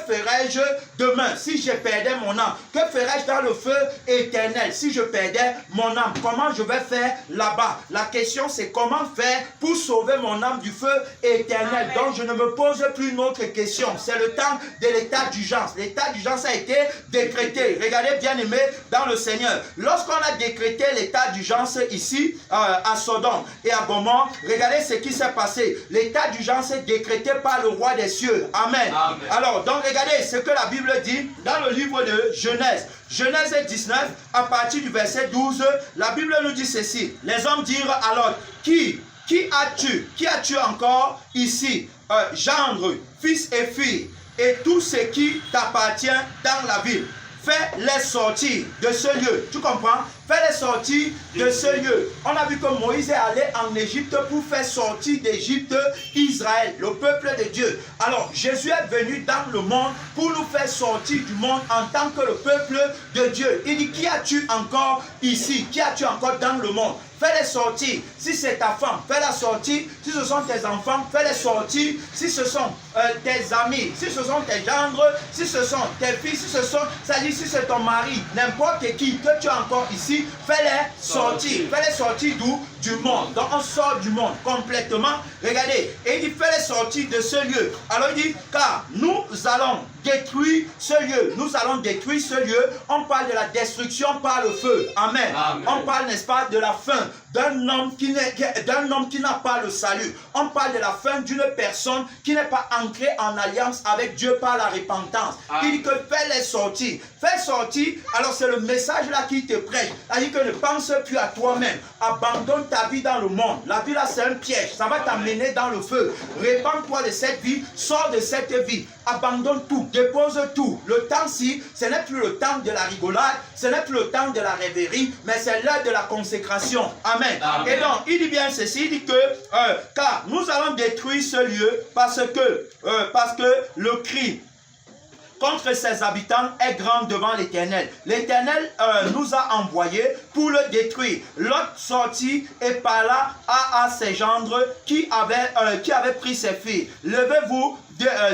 ferais-je demain si je perdais mon âme? Que ferais-je dans le feu éternel si je perdais mon âme? Comment je vais faire là-bas? La question, c'est comment faire pour sauver mon âme du feu éternel. Amen. Donc, je ne me pose plus une autre question. C'est le temps de l'état d'urgence. L'état d'urgence a été décrété. Regardez, bien aimé, dans le Seigneur. Lorsqu'on a décrété l'état d'urgence ici, à Sodome et à Gomorrhe, regardez ce qui s'est passé. L'état d'urgence est décrété par le roi des cieux. Amen. Amen. Alors, donc, regardez ce que la Bible dit dans le livre de Genèse. Genèse 19, à partir du verset 12, la Bible nous dit ceci. Les hommes dirent alors, qui as-tu? Qui as-tu encore ici? Gendre, fils et fille, et tout ce qui t'appartient dans la ville. Fais-les sortir de ce lieu. Tu comprends? Fais-les sortir de ce lieu. On a vu que Moïse est allé en Égypte pour faire sortir d'Égypte Israël, le peuple de Dieu. Alors, Jésus est venu dans le monde pour nous faire sortir du monde en tant que le peuple de Dieu. Il dit, qui as-tu encore ici? Qui as-tu encore dans le monde? Fais-les sortir. Si c'est ta femme, fais-la sortir. Si ce sont tes enfants, fais-les sortir. Si ce sont tes amis, si ce sont tes gendres, si ce sont tes filles, si ce sont, c'est-à-dire si c'est ton mari, n'importe qui que tu as encore ici, fais-les sortir. Fais-les sortir d'où? Du monde. Donc on sort du monde complètement. Regardez. Et il dit, fais-les sortir de ce lieu. Alors il dit, car nous allons détruire ce lieu. Nous allons détruire ce lieu. On parle de la destruction par le feu. Amen. Amen. On parle, n'est-ce pas, de la fin d'un homme qui n'a pas le salut. On parle de la fin d'une personne qui n'est pas ancrée en alliance avec Dieu par la repentance. Amen. Il dit que fais-les sortir. Fais sortir. Alors c'est le message là qui te prêche. C'est-à-dire que ne pense plus à toi-même. Abandonne ta vie dans le monde. La vie là c'est un piège. Ça va t'amener dans le feu. Répands-toi de cette vie. Sors de cette vie. Abandonne tout. Dépose tout. Le temps-ci, ce n'est plus le temps de la rigolade. Ce n'est plus le temps de la rêverie. Mais c'est l'heure de la consécration. Amen. Amen. Et donc, il dit bien ceci. Il dit que, car nous allons détruire ce lieu parce que le cri contre ses habitants est grand devant l'Éternel. L'Éternel nous a envoyés pour le détruire. Lot sortit et parla à ses gendres qui avaient pris ses filles. Levez-vous,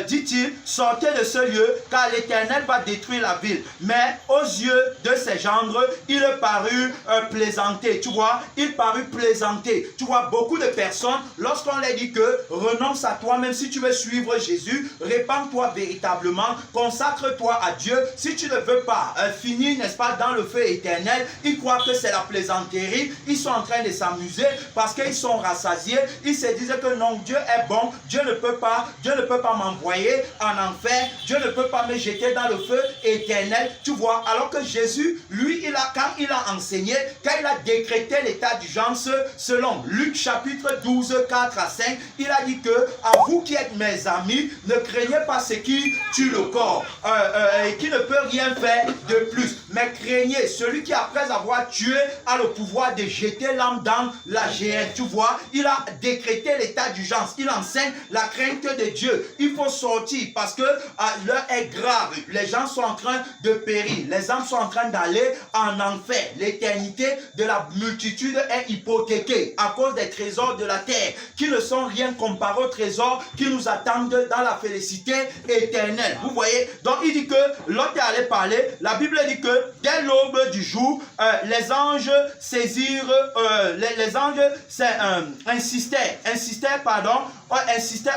dit-il, sortez de ce lieu, car l'Éternel va détruire la ville. Mais aux yeux de ses gendres, il parut plaisanter. Tu vois, il parut plaisanter. Tu vois, beaucoup de personnes, lorsqu'on leur dit que renonce à toi, même si tu veux suivre Jésus, répands-toi véritablement, consacre-toi à Dieu. Si tu ne veux pas finir, n'est-ce pas, dans le feu éternel, ils croient que c'est la plaisanterie. Ils sont en train de s'amuser parce qu'ils sont rassasiés. Ils se disent que non, Dieu est bon. Dieu ne peut pas m'envoyer en enfer. Dieu ne peut pas me jeter dans le feu éternel. Tu vois, alors que Jésus, lui, quand il a enseigné, quand il a décrété l'état d'urgence, selon Luc chapitre 12, 4 à 5, il a dit que, à vous qui êtes mes amis, ne craignez pas ce qui tue le corps et qui ne peut rien faire de plus. Mais craignez celui qui, après avoir tué, a le pouvoir de jeter l'âme dans la géhenne. Tu vois, il a décrété l'état d'urgence. Il enseigne la crainte de Dieu. Il faut sortir parce que l'heure est grave. Les gens sont en train de périr. Les âmes sont en train d'aller en enfer. L'éternité de la multitude est hypothéquée à cause des trésors de la terre qui ne sont rien comparés aux trésors qui nous attendent dans la félicité éternelle. Vous voyez? Donc il dit que l'autre est allé parler. La Bible dit que dès l'aube du jour, les anges saisirent, les anges insistaient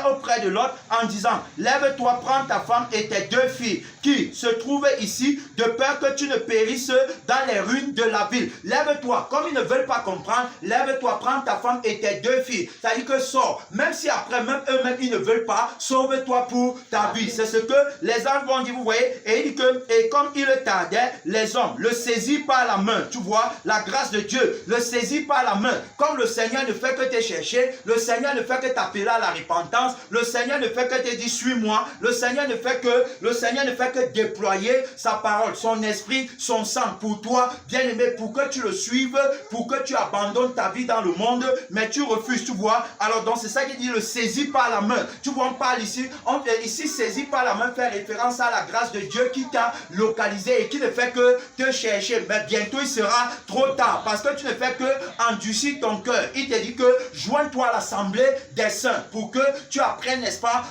auprès de l'autre en disant: lève-toi, prends ta femme et tes deux filles qui se trouvent ici, de peur que tu ne périsses dans les ruines de la ville. Lève-toi. Comme ils ne veulent pas comprendre, lève-toi, prends ta femme et tes deux filles. Ça dit que sors. Même si après, même eux-mêmes, ils ne veulent pas, sauve-toi pour ta vie. C'est ce que les anges vont dire, vous voyez. Et il dit que, et comme il tardait, les hommes le saisissent par la main. Tu vois, la grâce de Dieu le saisit par la main. Comme le Seigneur ne fait que te chercher, le Seigneur ne fait que t'appeler à la repentance, le Seigneur ne fait que te dire suis-moi, le Seigneur ne fait que déployer sa parole, son esprit, son sang pour toi, bien-aimé, pour que tu le suives, pour que tu abandonnes ta vie dans le monde, mais tu refuses, tu vois. Alors donc c'est ça qu'il dit, le saisit par la main. Tu vois, on parle ici, saisi par la main fait référence à la grâce de Dieu qui t'a localisé et qui ne fait que te chercher. Mais bientôt il sera trop tard parce que tu ne fais que endurcir ton cœur. Il te dit que joins-toi à l'assemblée des saints pour que tu apprennes, n'est-ce pas,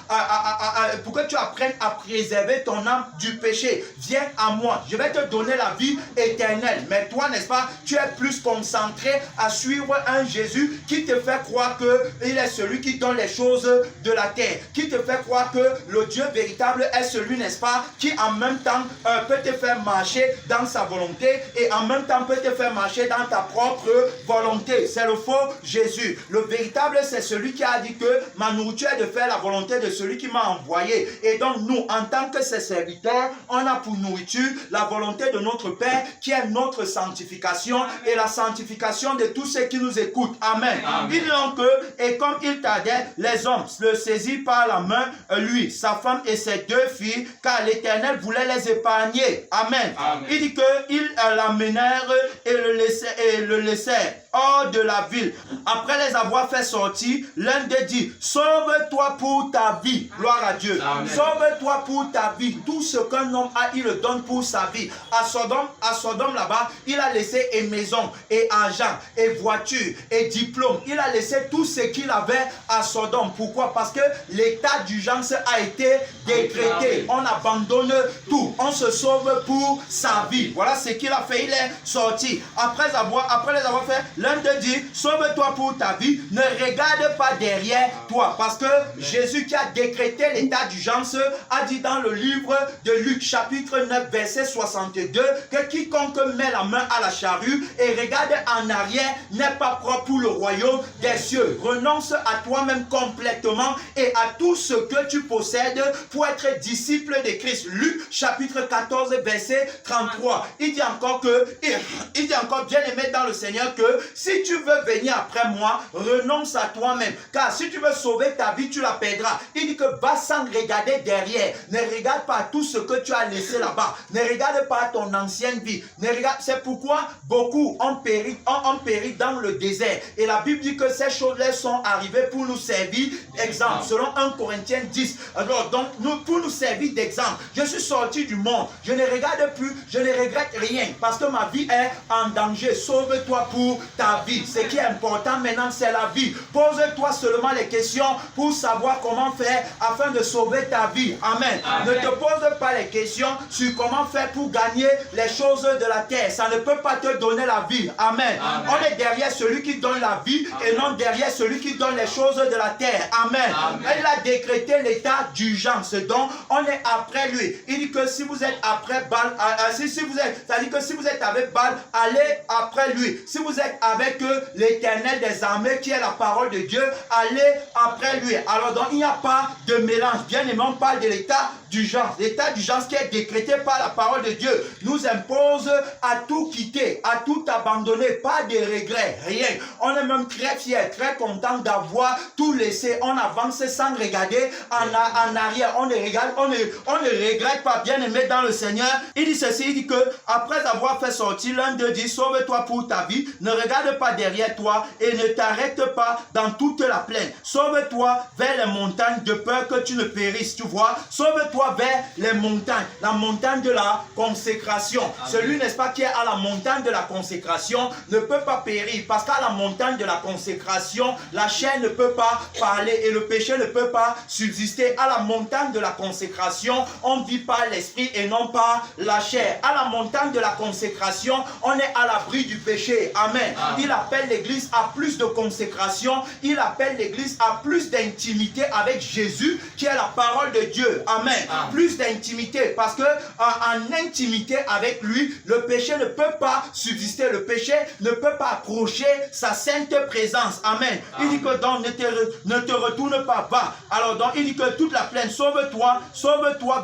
pour que tu apprennes à préserver ton âme du péché. Viens à moi, je vais te donner la vie éternelle. Mais toi, n'est-ce pas, tu es plus concentré à suivre un Jésus qui te fait croire qu'il est celui qui donne les choses de la terre, qui te fait croire que le Dieu véritable est celui, n'est-ce pas, qui en même temps peut te faire marcher dans sa volonté et en même temps peut te faire marcher dans ta propre volonté. C'est le faux Jésus. Le véritable, c'est celui qui a dit que ma nourriture est de faire la volonté de celui qui m'a envoyé. Et donc nous, en tant que ses serviteurs, on a pour nourriture la volonté de notre Père qui est notre sanctification et la sanctification de tous ceux qui nous écoutent. Amen. Amen. Il dit donc que, et comme il tardait, les hommes le saisirent par la main, lui, sa femme et ses deux filles, car l'Éternel voulait les épargner. Amen. Amen. Il dit qu'ils l'amenèrent et le laissèrent hors de la ville. Après les avoir fait sortir, l'un d'eux dit: sauve-toi pour ta vie. Gloire à Dieu. Sauve-toi pour ta vie. Tout ce qu'un homme a, il le donne pour sa vie. À Sodome là-bas, il a laissé et maison, et argent, et voiture, et diplôme. Il a laissé tout ce qu'il avait à Sodome. Pourquoi? Parce que l'état d'urgence a été décrété. On abandonne tout. On se sauve pour sa vie. Voilà ce qu'il a fait. Il est sorti. Après les avoir fait, l'un d'eux dit: sauve-toi pour ta vie. Ne regarde pas derrière toi. Parce que Jésus qui a décrété l'état d'urgence a dit dans le livre de Luc chapitre 9 verset 62 que quiconque met la main à la charrue et regarde en arrière n'est pas propre pour le royaume des cieux. Renonce à toi-même complètement et à tout ce que tu possèdes pour être disciple de Christ. Luc chapitre 14 verset 33. Il dit encore bien aimé dans le Seigneur que si tu veux venir après moi, renonce à toi-même. Car si tu veux sauver ta vie, tu la perdras. Il dit que va sans regarder derrière. Ne regarde pas tout ce que tu as laissé là-bas. Ne regarde pas ton ancienne vie. C'est pourquoi beaucoup ont péri dans le désert. Et la Bible dit que ces choses-là sont arrivées pour nous servir d'exemple. Selon 1 Corinthiens 10. Alors donc, pour nous servir d'exemple. Je suis sorti du monde. Je ne regarde plus. Je ne regrette rien. Parce que ma vie est en danger. Sauve-toi pour ta vie. Ce qui est important maintenant, c'est la vie. Pose-toi seulement les questions pour savoir comment faire afin de sauver ta vie. Amen. Ne te pose pas les questions sur comment faire pour gagner les choses de la terre. Ça ne peut pas te donner la vie. Amen. On est derrière celui qui donne la vie et non derrière celui qui donne les choses de la terre. Amen. Elle a décrété l'état d'urgence. Donc, on est après lui. Il dit que si vous êtes après Baal, c'est-à-dire que si vous êtes avec Baal, allez après lui. Si vous êtes avec l'Éternel des armées, qui est la parole de Dieu, allez après lui. Alors donc, il n'y a pas de mélange. Bien aimé, on parle de l'état d'urgence. L'état d'urgence qui est décrété par la parole de Dieu nous impose à tout quitter, à tout abandonner, pas de regrets, rien. On est même très fiers, très contents d'avoir tout laissé. On avance sans regarder en arrière. On ne regrette pas, bien aimé dans le Seigneur. Il dit ceci, il dit que après avoir fait sortir, l'un d'eux dit, sauve-toi pour ta vie, ne regarde pas derrière toi et ne t'arrête pas dans toute la plaine. Sauve-toi vers les montagnes de peur que tu ne périsses, tu vois. Sauve-toi vers les montagnes, la montagne de la consécration. Amen. Celui, n'est-ce pas, qui est à la montagne de la consécration ne peut pas périr, parce qu'à la montagne de la consécration, la chair ne peut pas parler et le péché ne peut pas subsister. À la montagne de la consécration, on vit par l'esprit et non par la chair. À la montagne de la consécration, on est à l'abri du péché. Amen. Il appelle l'église à plus de consécration, il appelle l'église à plus d'intimité avec Jésus, qui est la parole de Dieu. Amen. Plus d'intimité, parce que en intimité avec lui, le péché ne peut pas subsister, le péché ne peut pas approcher sa sainte présence. Amen. Il dit que donc ne te retourne pas, va. Alors donc il dit que toute la plaine, sauve-toi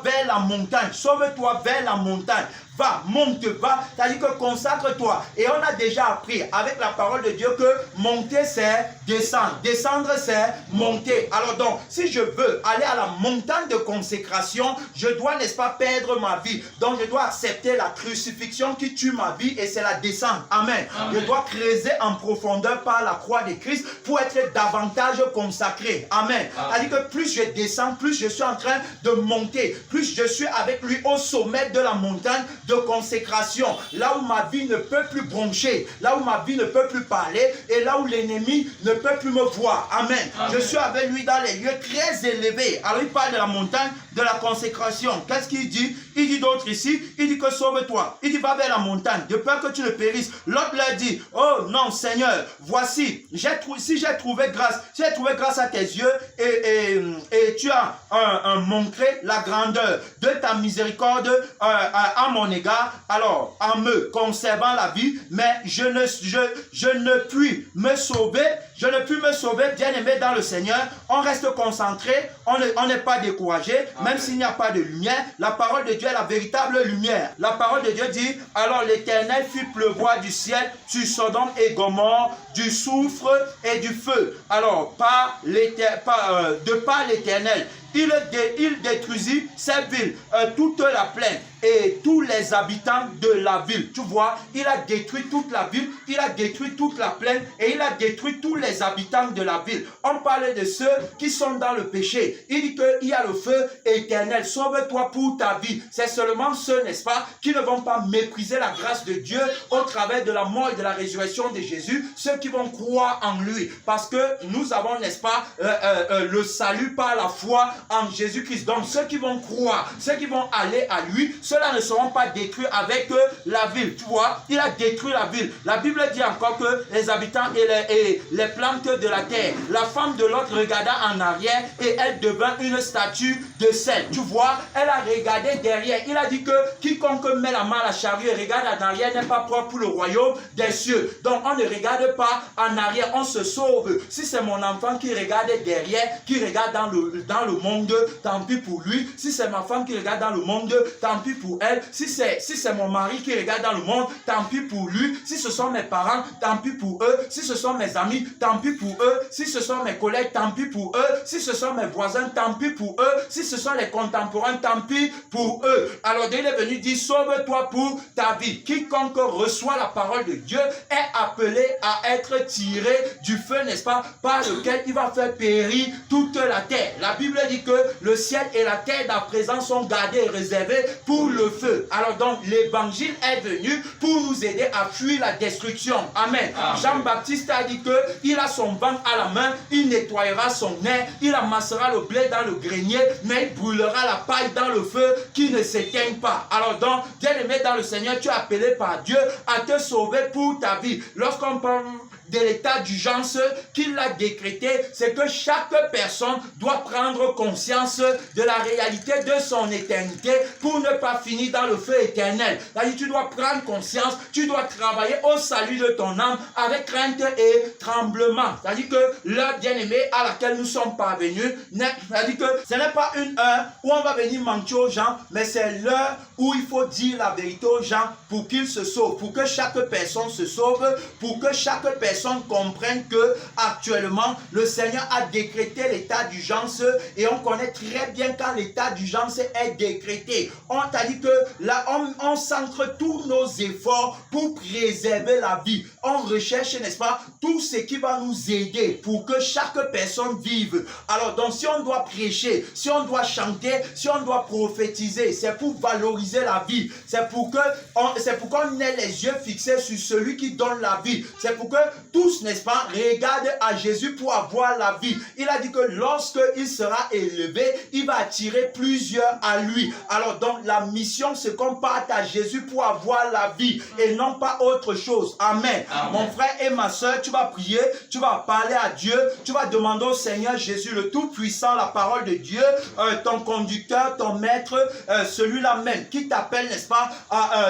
vers la montagne, sauve-toi vers la montagne. Va, monte, va, c'est-à-dire que consacre-toi. Et on a déjà appris avec la parole de Dieu que monter c'est descendre, descendre c'est monter. Alors donc, si je veux aller à la montagne de consécration, je dois, n'est-ce pas, perdre ma vie. Donc je dois accepter la crucifixion qui tue ma vie et c'est la descente. Amen. Je dois creuser en profondeur par la croix de Christ pour être davantage consacré. Amen. C'est-à-dire que plus je descends, plus je suis en train de monter, plus je suis avec lui au sommet de la montagne de consécration, là où ma vie ne peut plus broncher, là où ma vie ne peut plus parler et là où l'ennemi ne peut plus me voir. Amen. Je suis avec lui dans les lieux très élevés. Alors il parle de la montagne de la consécration. Qu'est-ce qu'il dit? Il dit d'autre ici, il dit que sauve-toi. Il dit va vers la montagne, de peur que tu ne périsses. L'autre leur dit, oh non Seigneur, voici, si j'ai trouvé grâce à tes yeux et tu as montré la grandeur de ta miséricorde à mon égard, alors en me conservant la vie, mais je ne puis me sauver, bien aimé dans le Seigneur. On reste concentré, on n'est pas découragé, même s'il n'y a pas de lumière. La parole de Dieu est la véritable lumière. La parole de Dieu dit, alors l'Éternel fit pleuvoir du ciel sur Sodome et Gomorrhe du soufre et du feu. Alors de par l'Éternel, il détruisit ces villes, toute la plaine et tous les habitants de la ville. Tu vois, il a détruit toute la ville, il a détruit toute la plaine et il a détruit tous les habitants de la ville. On parlait de ceux qui sont dans le péché. Il dit qu'il y a le feu éternel. Sauve-toi pour ta vie. C'est seulement ceux, n'est-ce pas, qui ne vont pas mépriser la grâce de Dieu au travers de la mort et de la résurrection de Jésus, ceux qui vont croire en lui. Parce que nous avons, n'est-ce pas, le salut par la foi en Jésus-Christ. Donc ceux qui vont croire, ceux qui vont aller à lui, ceux-là ne seront pas détruits avec la ville. Tu vois, il a détruit la ville. La Bible dit encore que les habitants et les plantes de la terre, la femme de l'autre regarda en arrière et elle devint une statue de sel. Tu vois, elle a regardé derrière. Il a dit que quiconque met la main à la charrue et regarde en arrière n'est pas propre pour le royaume des cieux. Donc on ne regarde pas en arrière, on se sauve. Si c'est mon enfant qui regarde derrière, qui regarde dans le monde, tant pis pour lui. Si c'est ma femme qui regarde dans le monde, tant pis pour elle. Si c'est mon mari qui regarde dans le monde, tant pis pour lui. Si ce sont mes parents, tant pis pour eux. Si ce sont mes amis, tant pis pour eux. Si ce sont mes collègues, tant pis pour eux. Si ce sont mes voisins, tant pis pour eux. Si ce sont les contemporains, tant pis pour eux. Alors il est venu dire, sauve-toi pour ta vie. Quiconque reçoit la parole de Dieu est appelé à être tiré du feu, n'est-ce pas, par lequel il va faire périr toute la terre. La Bible dit dit que le ciel et la terre d'à présent sont gardés et réservés pour le feu. Alors donc, l'évangile est venu pour nous aider à fuir la destruction. Amen. Jean-Baptiste a dit qu'il a son banc à la main, il nettoiera son nez, il amassera le blé dans le grenier, mais il brûlera la paille dans le feu qui ne s'éteigne pas. Alors donc, bien-aimé dans le Seigneur, tu es appelé par Dieu à te sauver pour ta vie. Lorsqu'on parle de l'état d'urgence qu'il a décrété, c'est que chaque personne doit prendre conscience de la réalité de son éternité pour ne pas finir dans le feu éternel. C'est-à-dire, tu dois prendre conscience, tu dois travailler au salut de ton âme avec crainte et tremblement. C'est-à-dire que l'heure bien-aimée à laquelle nous sommes parvenus, c'est-à-dire que ce n'est pas une heure où on va venir mentir aux gens, mais c'est l'heure où il faut dire la vérité aux gens pour qu'ils se sauvent, pour que chaque personne se sauve, pour que chaque personne comprenne que actuellement le Seigneur a décrété l'état d'urgence et on connaît très bien quand l'état d'urgence est décrété. On t'a dit que là on centre tous nos efforts pour préserver la vie. On recherche, n'est-ce pas, tout ce qui va nous aider pour que chaque personne vive. Alors donc si on doit prêcher, si on doit chanter, si on doit prophétiser, c'est pour valoriser la vie. C'est pour qu'on ait les yeux fixés sur celui qui donne la vie. C'est pour que tous, n'est-ce pas, regardent à Jésus pour avoir la vie. Il a dit que lorsqu'il sera élevé, il va attirer plusieurs à lui. Alors donc la mission, c'est qu'on parte à Jésus pour avoir la vie et non pas autre chose. Amen. Amen. Mon frère et ma soeur, tu vas prier, tu vas parler à Dieu, tu vas demander au Seigneur Jésus le Tout-Puissant, la parole de Dieu, ton conducteur, ton maître, celui-là même qui t'appelle, n'est-ce pas,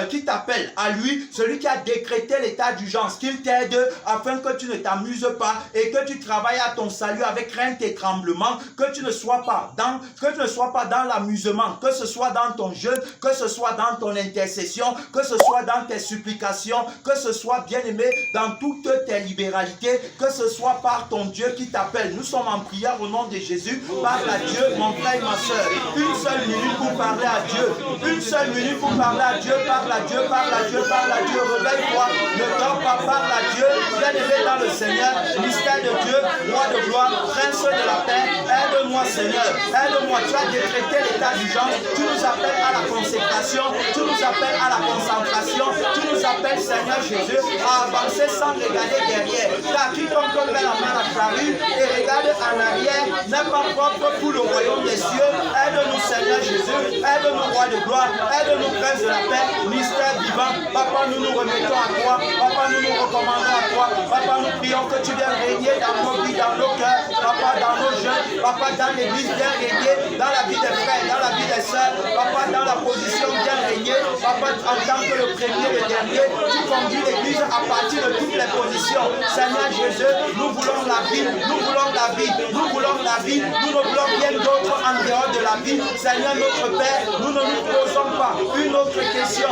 qui t'appelle à lui, celui qui a décrété l'état d'urgence, qu'il t'aide afin que tu ne t'amuses pas et que tu travailles à ton salut avec crainte et tremblement, que tu ne sois pas dans l'amusement, que ce soit dans ton jeûne, que ce soit dans ton intercession, que ce soit dans tes supplications, que ce soit bien aimé dans toutes tes libéralités, que ce soit par ton Dieu qui t'appelle. Nous sommes en prière au nom de Jésus. Parle à Dieu, mon frère et ma soeur. Une seule minute pour parler à Dieu. Une seule minute pour parler à Dieu. Parle à Dieu, parle à Dieu, parle à Dieu. Réveille-toi, ne dors pas, parle à Dieu. Bien-aimé dans le Seigneur, mystère de Dieu, roi de gloire, prince de la paix, aide-moi Seigneur, aide-moi. Tu as décrété l'état d'urgence, tu nous appelles à la consécration, tu nous appelles à la concentration, tu nous appelles Seigneur Jésus à avancer sans regarder derrière. Car quiconque met la main à la charrue et regarde en arrière n'est pas propre pour le royaume des cieux. Aide-nous Seigneur Jésus, aide-nous roi de gloire, aide-nous prince de la paix, mystère vivant. Papa, nous nous remettons à toi, papa, nous nous recommandons à toi. Papa, nous prions que tu viennes régner dans nos vies, dans nos cœurs, papa, dans nos jeunes, papa, dans l'église, viens régner, dans la vie des frères, dans la vie des sœurs, papa, dans la position, viens régner, papa, en tant que le premier, le dernier, tu conduis l'église à partir de toutes les positions. Seigneur Jésus, nous voulons la vie, nous voulons la vie, nous voulons la vie, nous ne voulons rien d'autre en dehors de la vie. Seigneur notre Père, nous ne nous posons pas une autre question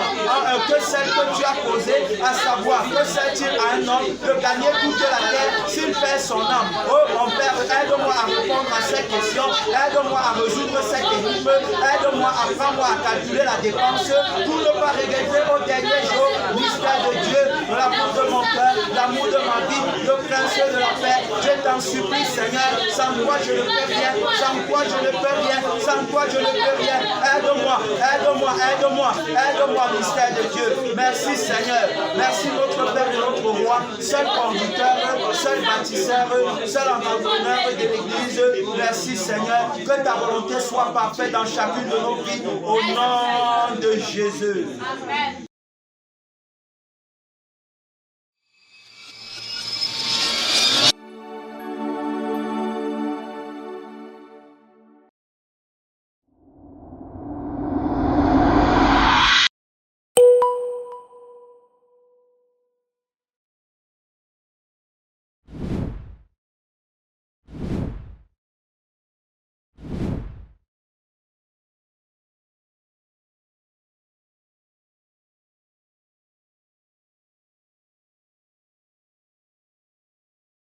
que celle que tu as posée, à savoir, que sert-il à un homme de gagner toute la terre s'il perd son âme? Oh mon Père, aide-moi à répondre à ces questions, aide-moi à résoudre cette énigme, aide-moi à apprendre à calculer la dépense pour ne pas regretter au dernier jour mystère de Dieu, l'amour de mon cœur, l'amour de ma vie, le prince de la paix. Je t'en supplie Seigneur, sans toi je ne peux rien, sans toi je ne peux rien, sans toi je ne peux rien. Aide-moi, aide-moi, aide-moi, aide-moi mystère de Dieu. Merci Seigneur, merci notre Père et notre Roi, seul conducteur, seul bâtisseur, seul entrepreneur de l'église. Merci Seigneur, que ta volonté soit parfaite dans chacune de nos vies au nom de Jésus. Amen.